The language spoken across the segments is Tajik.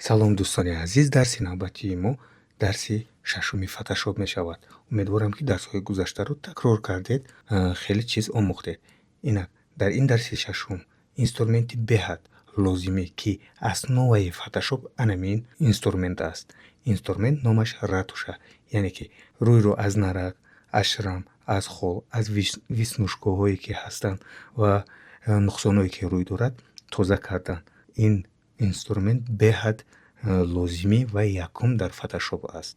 салом дӯстони азиз, дарси навбатии мо дарси шашуми фотошоп мешавад. Умедворам ки дарсҳои гузаштаро такрор кардед, хеле чиз омӯхтед. Инак дар ин дарси шашум инструменти беҳад лозимӣ ки основаи фотошоп анамин инструмент аст. Инструмент номаш ратуша, яъне ки рӯйро аз нарак, аз шрам, аз хол, аз виснушкоҳое ки ҳастанд ва нуқсоное ки рӯй дорад тоза кардан. Ин инструмент беҳад лозимӣ ва якум дар фотошоп аст.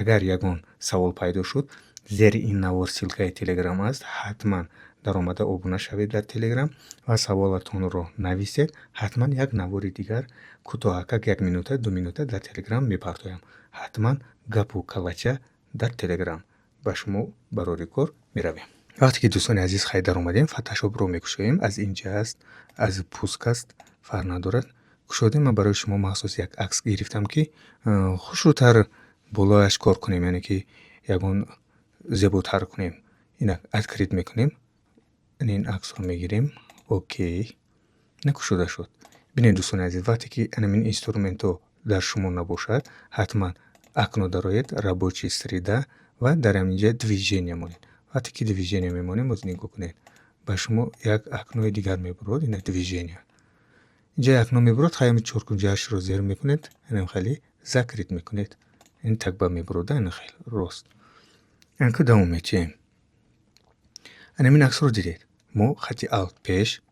Агар ягон савол пайдо шуд, зери ин навор силкаи телеграм аст. Ҳатман даромада обуна шавед дар телеграм ва саволатонро нависед. Ҳатман як навори дигар кӯтоҳакак 1 минута 2 минута дар телеграм мепартоям. ҳатман гапу калача дар телеграм. ба шумо барори кор меравем. вақте ки дӯстони азиз хайдар омадем, фотошопро мекушоем. аз инҷа аст, аз пуст аст, фарқ надорад. кушода ман барои шумо махсус як акс гирифтам ки хушрӯтар болояш кор кунем, яъне ки ягон зеботар кунем. инак открит мекунем. ин аксро мегирем. окей, накушода шуд. бинед дӯстони азиз, вақте ки анамин инструментҳо дар шумо набошад, ҳатман акно дароед, рабочий среда ва дар ҳаминҷа движения монед. вақте ки движения мемонем, боз нигоҳ кунед, ба шумо як акнои дигар мебурад. ина движения. инҷа акно мебурад, хаями чоркунҷаашро зер мекунед, инам хали закрит мекунед. ин такба мебурада, ин хел рост. анка давом мечем. анамин аксро дидед. мо хати алт пеш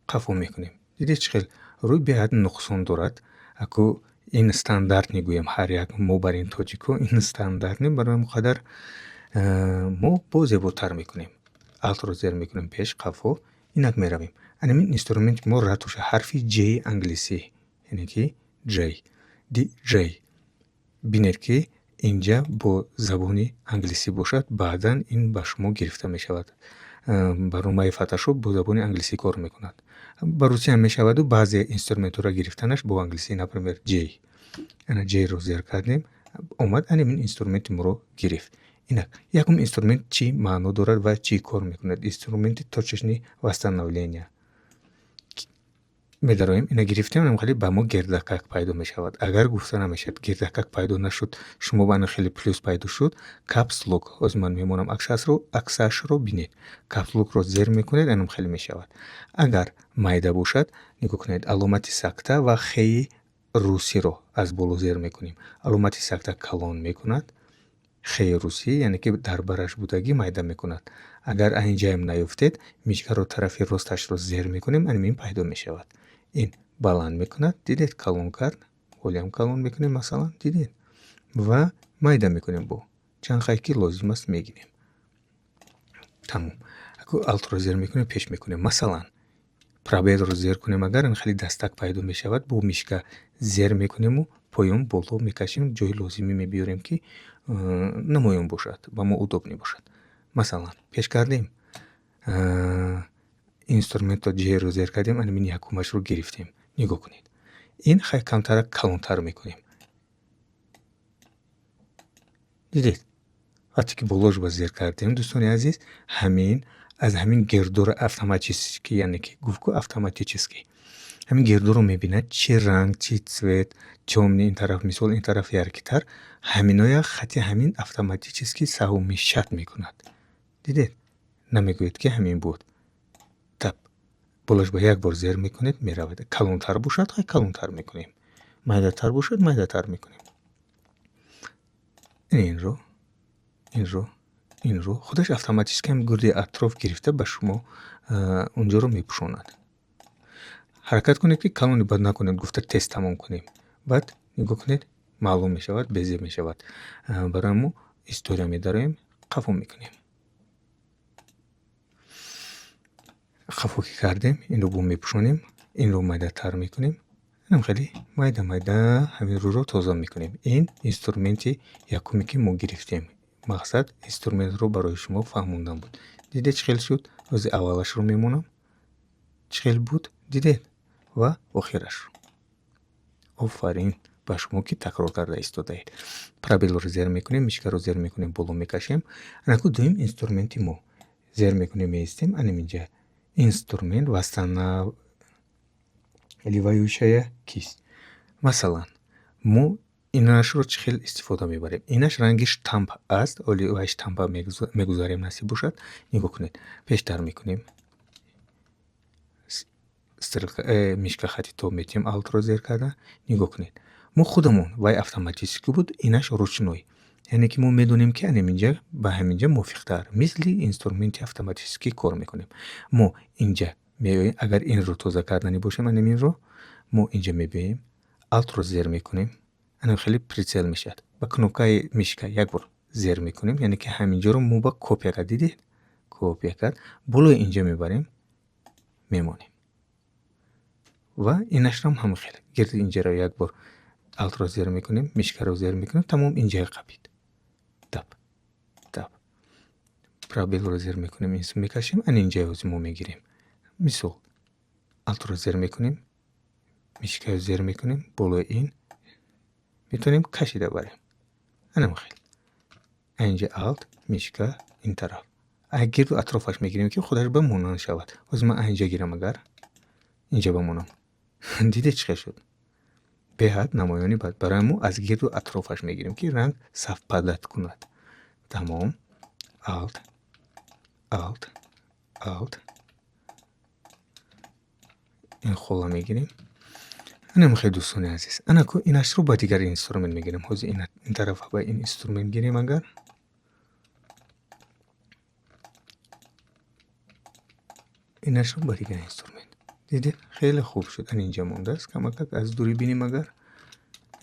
қафо мекунем. дидед чӣ хел рӯй беҳад нуқсон дорад. аку ин стандарт мегӯем, ҳар як мо бар ин тоҷико ин стандарт не, барои муқаддар мо бо зеботар мекунем. алтро зер мекунем пеш қафо. инак меравем. анамин инструменти мо ратуша ҳарфи J англисӣ, яъне ки J, DJ. бинед ки инҷа бо забони англисӣ бошад, баъдан ин ба шумо гирифта мешавад. барномаи фотошоп бо забони англисӣ кор мекунад. ба русӣ ҳам мешаваду баъзе инструментҳоро гирифтанаш бо англисӣ, например J. ана J-ро зер кардем, омад анамин инструменти моро гирифт. инак якум инструмент чӣ маъно дорад ва чӣ кор мекунад? Инструменти точечни восстановления. медароем, ина гирифтем, намхали ба мо гердакак пайдо мешавад. агар гуфта намешад гердакак пайдо нашуд, шумо ба хеле плюс пайдо шуд, капслок оз ман мемонам аксашро бинед. капслокро зер мекунед, анам хеле мешавад. агар майда бошад, нигоҳ кунед, аломати сакта ва хеи русиро аз боло зер мекунем. аломати сакта калон мекунад, хеи русӣ, яъне ки дар бараш будагӣ майда мекунад. агар аинҷаем наёфтед, мишкаро тарафи росташро зер мекунем, анамин пайдо мешавад. ин баланд мекунад, дидед, калон кард, ҳолиам калон мекунем, масалан, дидед, ва майда мекунем, бо чанд хай ки лозим аст мегирем. тамом. аку алтро зер мекунем, пеш мекунем, масалан пробелро зер кунем, агар хеле дастак пайдо мешавад, бо мишка зер мекунему поён боло мекашем, ҷои лозимӣ мебиёрем ки намоён бошад, ба мо удобни бошад. масалан пеш кардем, инструментро J-ро зер кардем, анамин якумашро гирифтем. нигоҳ кунед, ин хай камтара калонтар мекунем. дидед, вақте ки болош ба зер кардем, дӯстони азиз, ҳамин аз ҳамин гирдори автоматически, яъне ки гуфтгӯ автоматически, ҳамин гирдорро мебинад, чӣ ранг, чӣ цвет, темни ин тараф, мисол ин тараф яркитар, ҳаминоя хати ҳамин автоматически саҳвмешат мекунад. дидед, намегӯед ки ҳамин буд. таб болош ба як бор зер мекунед, меравад. калонтар бошад, хай калонтар мекунем. майдатар бошад, майдатар мекунем. инро худаш автоматически ҳам гурди атроф гирифта ба шумо унҷоро мепӯшонад. ҳаракат кунед ки калони бад накунед, гуфта тест тамом кунем. баъд нигоҳ кунед, маълум мешавад, безе мешавад. барои мо история медароем, қафо мекунем. қафо ки кардем, инро бо мепӯшонем, инро майдатар мекунем. инам хеле майда ҳамин рӯро тоза мекунем. ин инструменти якуме ки мо гирифтем. мақсад инструментро барои шумо фаҳмондан буд. дидед чӣ хел шуд? рӯзи аввалашро мемонам, чӣ хел буд, дидед, ва охираш. офарин ба шумо ки такрор карда истодаед. пробелро зер мекунем, мишкаро зер мекунем, боло мекашем. анаку дуюм инструменти мо зер мекунем, меистем, анаминҷа инструмент восстанавливающая кисть. масалан мо инашро чӣ хел истифода мебарем. Инаш ранги штамп аст, оли вай штампа мегузарем насиб бошад. Нигоҳ кунед, бештар мекунем, стрелка мишка хати тоб метиҳем алтро зер карда. Нигоҳ кунед, мо худамон вай автоматически буд, инаш ручной. Яъне ки мо медонем ки анем инҷа ба ҳаминҷа мувофиқтар, мисли инструменти автоматически кор мекунем. Мо инҷа меоем, агар инро тоза кардани бошем, анем инро мо инҷа мебием, алтро зер мекунем, анем хеле прицел мешавад. Ба кнопкаи мишка як бор зер мекунем, яъне ки ҳаминҷаро мо ба копия кард, дидед, копия кард, болои инҷа мебарем, мемонем ва инашрам ҳамин хел гирди инҷаро як бор алтро зер мекунем, мишкаро зер мекунем, тамом инҷа қабид тап тап, пробелро зер мекунем, инс мекашем, ан инҷаи ҳозир мо мегирем. Мисол алтро зер мекунем, мишкаро зер мекунем, болои ин метавонем кашида барем. Анам хел инҷа алт, мишка ин тараф. Аг гирду атрофаш мегирем ки худаш ба монанд шавад. Ҳозир ман инҷа гирам, агар инҷа бамонам, дидед чӣ хел шуд? Беҳад намоёни бад. Барои мо аз гирду атрофаш мегирем ки ранг савпадат кунад. Тамом, алт алт алт, ин хола мегирем. анам хеле дӯстони азиз, анаку инашро ба дигар инструмент мегирем. Ҳозир ин тарафа ба ин инструмент гирем, агар инашро ба дигар инструмент, дидед хеле хуб шуд. ан инҷа мондааст, камакак аз дури бинем, агар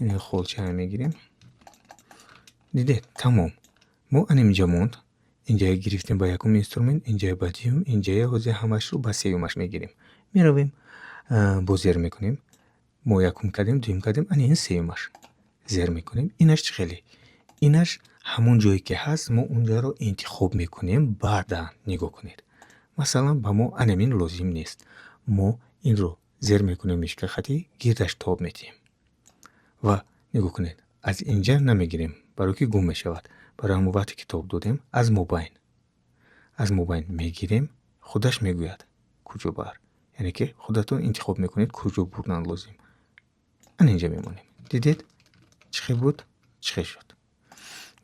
ин холчаро мегирем, дидед тамом. мо ан инҷа монд, инҷая гирифтем ба якум инструмент, инҷая ба дуюм, инҷая ҳозир ҳамашро ба сеюмаш мегирем. Меравем, бо зер мекунем, мо якум кардем, дуюм кардем, ан ин сеюмаш, зер мекунем. Инаш чӣ хеле? Инаш ҳамон ҷое ки ҳаст, мо унҷаро интихоб мекунем. Баъдан нигоҳ кунед, масалан ба мо анамин лозим нест. Мо инро зер мекунем, мишка хати гирдаш тоб метиҳем ва нигоҳ кунед, аз инҷа намегирем, барое ки гум мешавад. Барои ҳамон вақте ки тоб додем, аз мобайн мегирем, худаш мегӯяд куҷо бар, яъне ки худатон интихоб мекунед куҷо бурдан лозим. ан инҷа мемонем, дидед чӣ хел буд, чӣ хел шуд.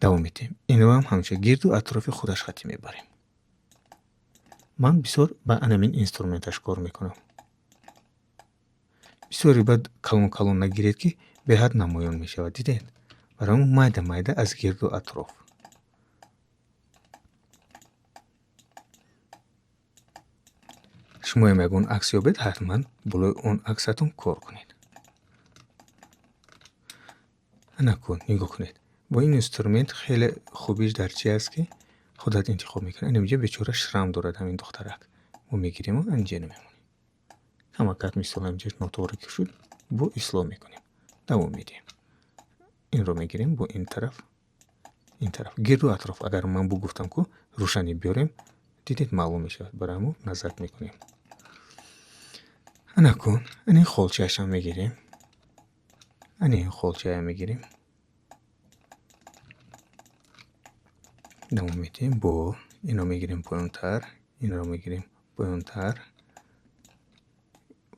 давом медиҳем, инро ҳам ҳамчун гирду атрофи худаш хатӣ мебарем. ман бисёр ба анамин инструменташ кор мекунам. бисёри бад калон нагиред ки беҳад намоён мешавад, дидед. барои ҳамон майда майда аз гирду атроф. шумоям ягон акс ёбед, ҳатман болои он аксатон кор кунед. анакун нигоҳ кунед, бо ин инструмент хеле хубиш дар чи аст ки худат интихоб мекунӣ. ан инҷа бечора шрам дорад ҳамин духтарак. мо мегирем, анҷа намемонем. камакак мисол инҷа нотоврӣ ки шуд, бо ислоҳ мекунем. давом медиҳем, инро мегирем бо ин тараф гирду атроф. агар ман бугуфтам ку рӯшанӣ биёрем, дидед маълум мешавад. барои ҳамон назар мекунем. анакун анин холчаашам мегирем, анин холчаам мегирем. давом медиҳем, бо ино мегирем поёнтар, инро мегирем поёнтар,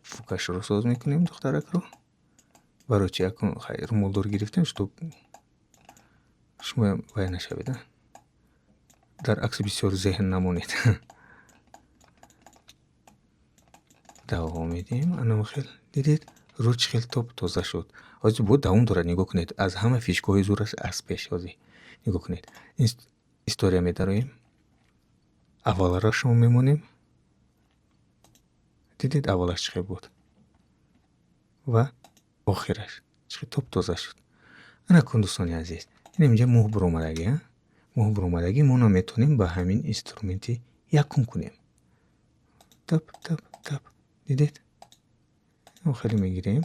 фукашро соз мекунем духтаракро. барои чи якун румолдор гирифтем, чтоб шумоям вай нашавед, дар акси бисёр зеҳн намонед. давом медиҳем, анам хел, дидед рӯ чӣ хел тоб тоза шуд. ҳозир бо давом дорад, нигоҳ кунед, аз ҳама фишкаҳои зураш аз пеш. ҳозир нигоҳ кунед, история медароем, аввалро шумо мемонем, дидед аввалаш чӣ хел буд ва охираш чӣ хел тоб тоза шуд. анакун дӯстони азиз, ин инҷа мӯҳ биромадагӣ, мӯҳ биромадагӣ мо наметавонем ба ҳамин инструменти якум кунем. тап тап тап, дидед хеле мегирем,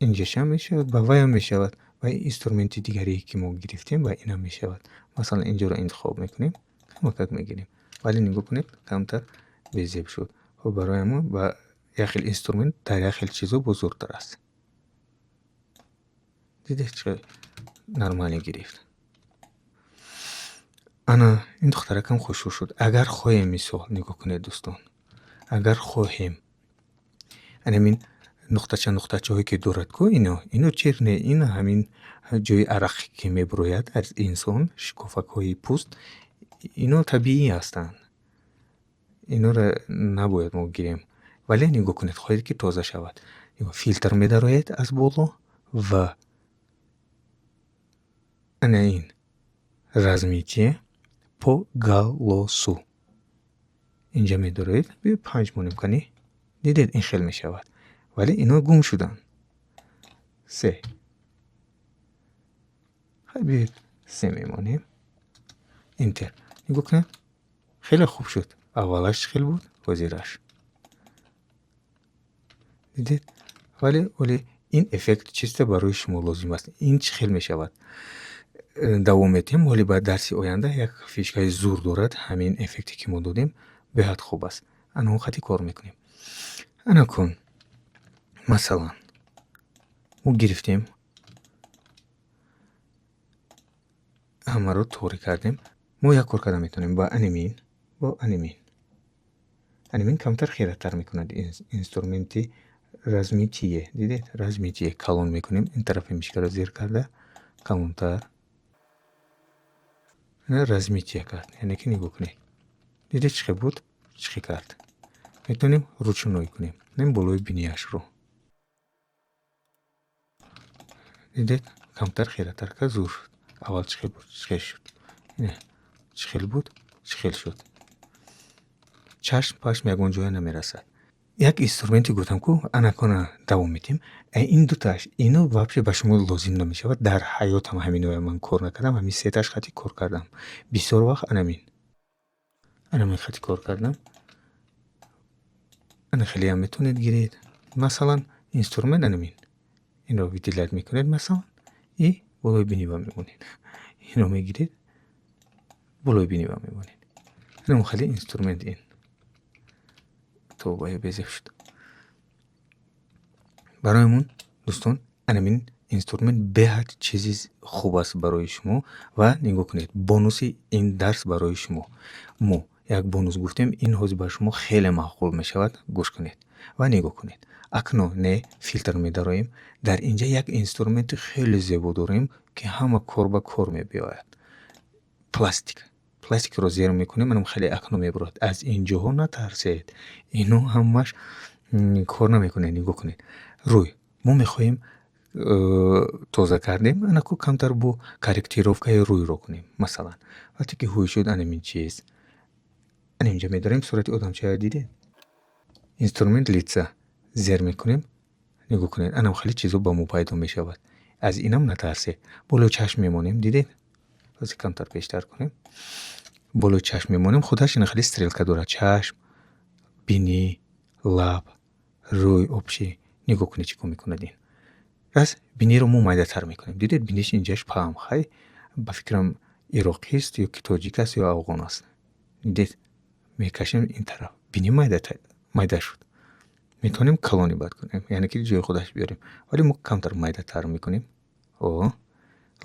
инҷашам мешавад, ба ваям мешавад, ва инструменти дигарие ки мо гирифтем ба инам мешавад. масалан инҷаро интихоб мекунем, камакак мегирем, вале нигоҳ кунед камтар безеб шуд. барои мо ба як хел инструмент дар як хел чизо бузургтар аст. дидед чӣ нормалӣ гирифт. ана ин духтаракам хушҳуш шуд. агар хоҳем, мисол нигоҳ кунед дӯстон, агар хоҳем анамин нуқтачаҳое ки дорад ку ино чир не, ин ҳамин ҷои арақ ки мебурояд аз инсон, шикофакҳои пӯст, ино табиӣ ҳастанд. Инора набояд мо гирем. Вале нигоҳ кунед, хоҳед ки тоза шавад. Филтр медароед аз боло ва ана ин размитие по галосу инҷа медароед. Биё 5 монем канӣ. Дидед ин хел мешавад. Вале ино гум шуданд. 3. биёед 3 мемонем. Интер. нигоҳ кунед. хеле хуб шуд. аввалаш чӣ хел буд? ҳозираш. дидед? вале ин эффект чиста барои шумо лозим аст. ин чӣ хел мешавад? давом медиҳем, вале ба дарси оянда як фишкаи зур дорад. ҳамин эффекте ки мо додем беҳад хуб аст. ана он хати кор мекунем. ана кун масалан мо гирифтем, ҳамаро торик кардем. мо як кор карда метавонем ба анимин, анимин камтар хиратар мекунад инструменти размитие. дидед? размитие калон мекунем. ин тарафи мишкаро зер карда калонтар размитие кард. яъне ки нигоҳ кунед. дидед чӣ хел буд? чӣ хел кард? метавонем ручной кунем. нем болои бинияшро. дидед? камтар хиратар кард, зур шуд. аввал чӣ хел буд? чӣ хел шуд? чӣ хел буд? чӣ хел шуд? чашм пашм ягон ҷоя намерасад. як инструменти гуфтам ку анакона давом медиҳем. ин дуташ ино вообще ба шумо лозим намешавад. дар ҳаётам ҳаминоя ман кор накардам. ҳамин сеташ хати кор кардам. бисёр вақт анамин хати кор кардам. ана хелеам метавонед гиред. масалан инструмент анамин. инро видилат мекунед. масалан и болои бинива мемонед. инро мегиред, болои бинива мемонед. ана хали инструмент ин тобая безеф шуд. бароимон дӯстон анамин инструмент беҳад чизи хуб аст барои шумо. ва нигоҳ кунед, бонуси ин дарс барои шумо. мо як бонус гуфтем. ин ҳозир ба шумо хеле маъқул мешавад. гӯш кунед ва нигоҳ кунед. акно не филтр медароем. дар инҷа як инструменти хеле зебо дорем ки ҳама кор ба кор мебиёяд. пластикро зер мекунем. манам хеле акно мебурад. аз ин ҷоҳо натарсед. ино ҳамаш кор намекунед. нигоҳ кунед. рӯй мо мехоҳем тоза кардем. анаку камтар бо корректировкаи рӯйро кунем. масалан вақте ки ҳӯй шуд анамин чиз ана инҷа медарем сурати одамчая. дидед? инструмент лица зер мекунем. нигоҳ кунед. анам хеле чизо ба мо пайдо мешавад. аз инам натарсед. болои чашм мемонем. дидед? ҳозир камтар пештар кунем. болои чашм мемонем. худаш ина хеле стрелка дорад. чашм, бинӣ, лаб, рӯй, обши. нигоҳ кунед чӣ кор мекунад ин. раз биниро мо майдатар мекунем. дидед? биниш инҷаш паҳм хай ба фикрам ироқист ё ки тоҷик аст ё афғон аст. дидед? мекашем ин тараф. бинӣ майда шуд. метавонем калони бад кунем. яъне ки ҷои худаш биёрем. вале мо камтар майдатар мекунем.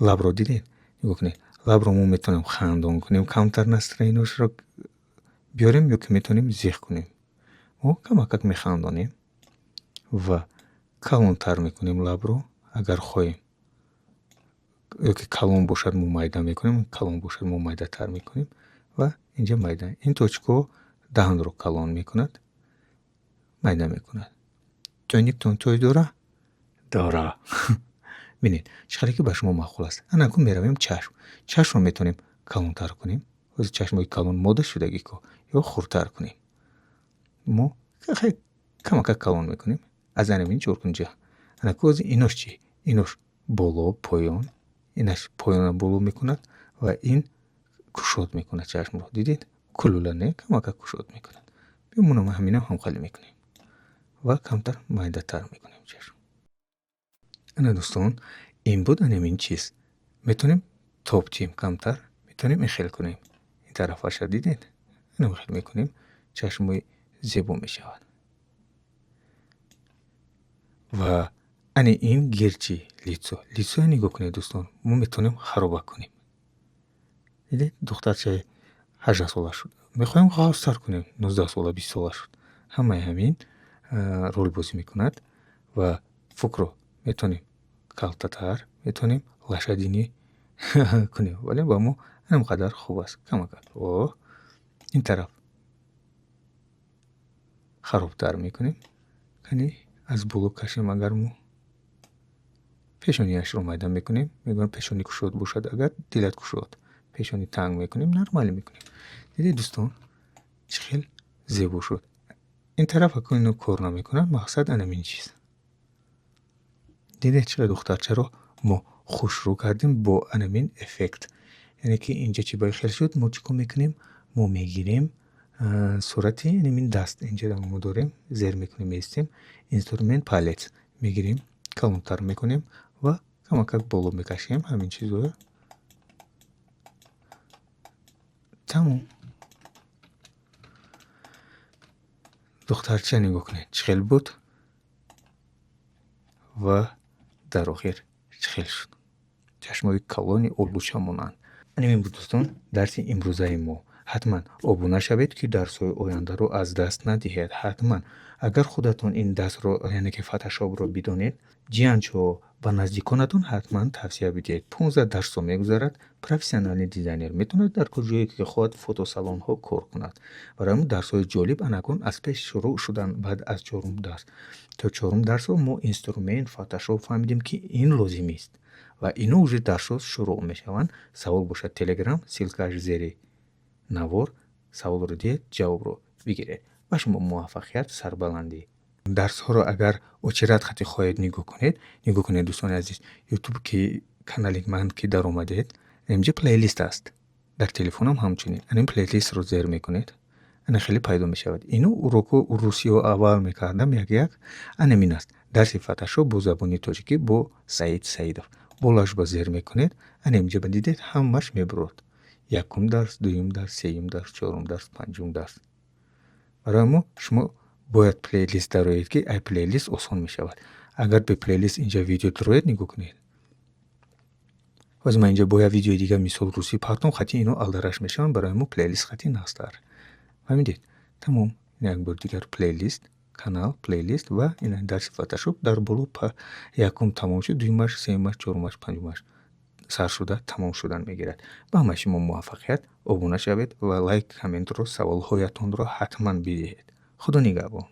лабро дидед? нигоҳ кунед. лабро мо метавонем хандон кунем. камтар настроенашро биёрем ё ки метавонем зиқ кунем. мо камакак механдонем ва калонтар мекунем лабро. агар хоҳем ё ки калон бошад мо майда мекунем. калон бошад мо майдатар мекунем ва инҷа майда. ин точкаҳо даҳнро калон мекунад, майда мекунад. ҷониктон той дора. бинед чӣ хеле ки ба шумо маъқул аст. анаку меравем чашм. чашмро метавонем калонтар кунем. ҳозир чашмои калон мода шудагико ё хурдтар кунем. мо камакак калон мекунем. аз анамин ҷоркунҷа. анаку ҳозир инош чӣ? инош боло, поён. инаш поёна боло мекунад ва ин кушод мекунад чашмро. дидед? кулула не камакак кушод мекунад. бимонам ҳамина ҳам хеле мекунем ва камтар майдатар мекунем чашм. ана дӯстон ин буд анамин чиз. метавонем топтим камтар. метавонем ин хел кунем. ин тарафаша дидед? ин хел мекунем. чашмои зебо мешавад. ва ани ин гирчи лицо нигоҳ кунед дӯстон. мо метавонем хароба кунем. дидед? духтарчаи 18 сола шуд. мехоҳем ғафстар кунем. 19 сола 20 сола шуд. ҳамаи ҳамин рол бозӣ мекунад و فکر میتونیم کلتر میتونیم لشدینی کنیم ولی با ما همقدر خوب است کمکت و این طرف خرابتر میکنیم کنی از بلوک کشیم اگر مو پشونیش رو میدم میکنیم میگم پشونی کشود باشد اگر دیلت کشود پشونی تنگ میکنیم نرمالی میکنیم دیدی دوستان چخیل زیبا شد این طرف اکنون اینو کار نمیکنم مقصد این چیز دیدی چقدر دختر چرا ما خوش رو کردیم با این افکت یعنی که اینجا چی باید خیلی شد ما چیکار میکنیم ما میگیریم صورتی این دست اینجا رو ما داریم زیر میکنیم میستیم اینسترومنت پالت میگیریم کلانتر میکنیم و کمک بالا میکشیم همین چیز رو تمام دخترچه نگاه کنید چخیل بود و در آخر چخیل شد چشمای کلانی اولوچه مونند این بود دوستان درس امروزه ما حتما ابونه شوید که درس‌های آینده رو از دست ندهید حتما اگر خودتون این درس رو یعنی که فتوشاپ رو بدونید جیانچو و نزدیکانتون حتما توصیه بدید 15 درس رو میگذارد پروفسیونال دیزاینر میتونه در کجایی که خود فوتو سالن ها کار کند برای ما درس های جالب انکون از پیش شروع شدن بعد از 4 درس تا 4 درس رو ما اینسترومنت فتوشاپ فهمیدیم که این لازم است و اینو уже درس شروع میشوند سوال باشد تلگرام سیلکاش زیر навор савол رو дед ҷавоб رو бигиред ва шумо муваффақият сарбаландӣ дарсҳоро агар очират хати хоҳед нигоҳ кунед дӯстони азиз ютуб ки канали ман ки даромадед инҷа плейлист аст дар телефонам ҳамчунин анин плейлистро зер мекунед ана хеле пайдо мешавад ину уроку русиро аввал мекардам як анамин аст дарси фотошоп бо забони тоҷикӣ бо саид саидов болашба зер мекунед ана инҷа ба дидед ҳамаш мебурад якум дарс, дуюм дарс, сеюм дарс, чорум дарс, панҷум дарс. Барои мо шумо бояд плейлист дароед ки ай плейлист осон мешавад. Агар бе плейлист инҷа видео дароед нигоҳ кунед. Ҳозир ман инҷа бо як видеои дигар мисол русӣ партом хати ино алдараш мешаванд барои мо плейлист хати настар. Фаҳмидед? Тамом. Як бор дигар плейлист, канал, плейлист ва ин дарси фотошоп дар боло якум тамом шуд, дуюмаш, сеюмаш, чорумаш, панҷумаш сар шуда тамом шудан мегирад. Ба ҳамаи шумо муваффақият, обуна шавед ва лайк, комментро, саволҳоятонро ҳатман бидиҳед. Худо нигаҳбон.